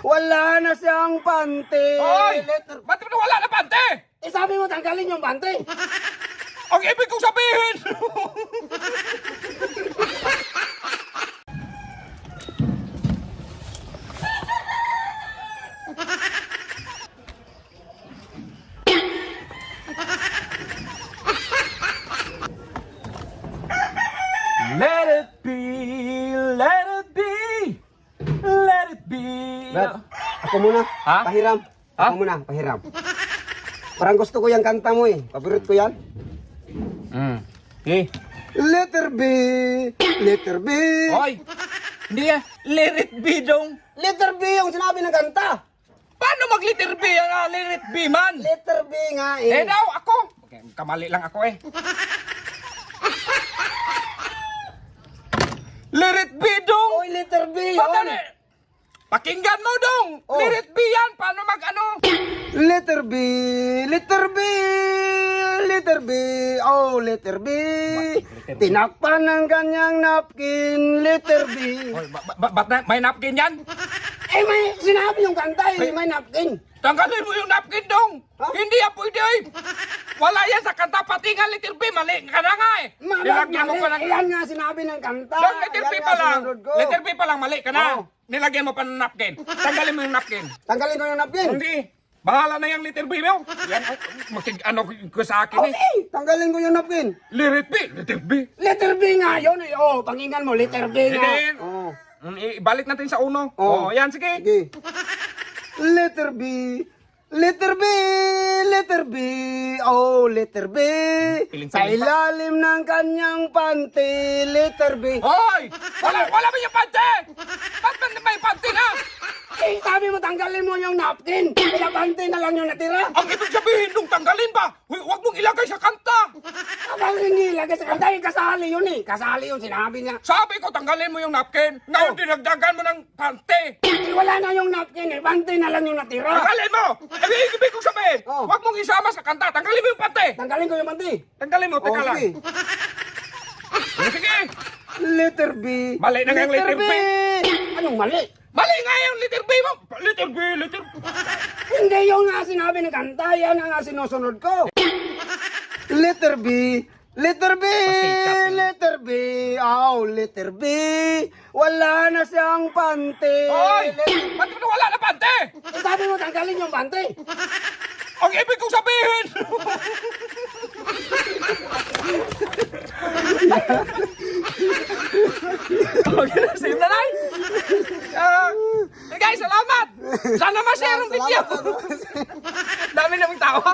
Wala na siyang pante. Hoy! Ba't mo wala na pante? Eh sabi mo tanggalin yung pante. Ang ibig kong sabihin! Let it be, let it be, let it be. Brad, ako muna. Ha? Pahiram. Ha? Ako muna, pahiram. Parang gusto ko yung kanta mo eh. Paborito ko yan. Okay. Letter B, letter B. Hoy! Hindi yan. Let it be dong. Letter B yung sinabi ng kanta. Paano mag-letter B? Let it be man. Letter B nga Eh eh. daw, ako. Okay, kamali lang ako eh. Let it be dong. Oy, letter B Ba't yun. ano? Pakinggan mo dong. Oh. Let it be yan. Paano mag-ano? Letter B, letter B, letter B, oh, letter B. Letter B. Tinakpan ng kanyang napkin, letter B. Hoy, ba't na, may napkin yan? Eh, may sinabi yung kanta eh, may napkin. Tanggalin mo yung napkin dong. Ha? Hindi yan pwede eh. Wala yan sa kanta. Pati nga letter B. Mali ka na nga eh. Nilagyan mo pa ng... Iyan nga sinabi ng kanta. Dong, letter B Iyan pa nga lang. sinunod ko. Letter B pa lang. Mali ka na. Oh. Nilagyan mo pa ng napkin. Tanggalin mo yung napkin. Tanggalin ko yung napkin. Hindi. Bahala na yung letter B mo. Yan, ano ko sa akin eh. Okay, tanggalin ko yung napkin. Let it be. Letter B. Letter B nga yun eh. Oh, pakinggan mo, letter B nga. Sige. Oh. Ibalik natin sa uno. Oh. Yan, sige. Sige. Letter B. Letter B, letter B, oh, letter B. Piling Sa sa lipa. ilalim ng kanyang panty, letter B. Hoy! Wala ba yung pante? Ba't ba may pante na? Eh, sabi mo tanggalin mo yung napkin. Kaya panty na lang yung natira. Ang ibig sabihin nung tanggalin ba? Huwag mong ilagay sa kanta. Abang hindi lagay sa kanta. Eh, kasali yun eh. Kasali yun, sinabi niya. Sabi ko tanggalin mo yung napkin. Ngayon dinagdagan mo ng pante. Eh, wala na yung napkin eh. Panty na lang yung natira. Tanggalin mo! Ang ibig kong sabihin, Oh. huwag mong isama sa kanta. Tanggalin mo yung pante. Tanggalin ko yung panty. Tanggalin mo, Oh, teka lang. sige. Sige. Letter B. Mali na nga yung letter B. Anong mali? Mali nga yung letter B mo. Letter B, letter B. Hindi yung nga sinabi ng kanta. Yan ang nga sinusunod ko. Letter B. Letter B. Pasikat, eh. Letter B. Oh, letter B. Wala na siyang pante. Hoy! Ba't mo wala na pante? Eh, sabi mo tanggalin yung pante. Ang ibig kong sabihin! Okay na, save na lang! Guys, salamat! Sana ma-share ang video! Dami namang tawa!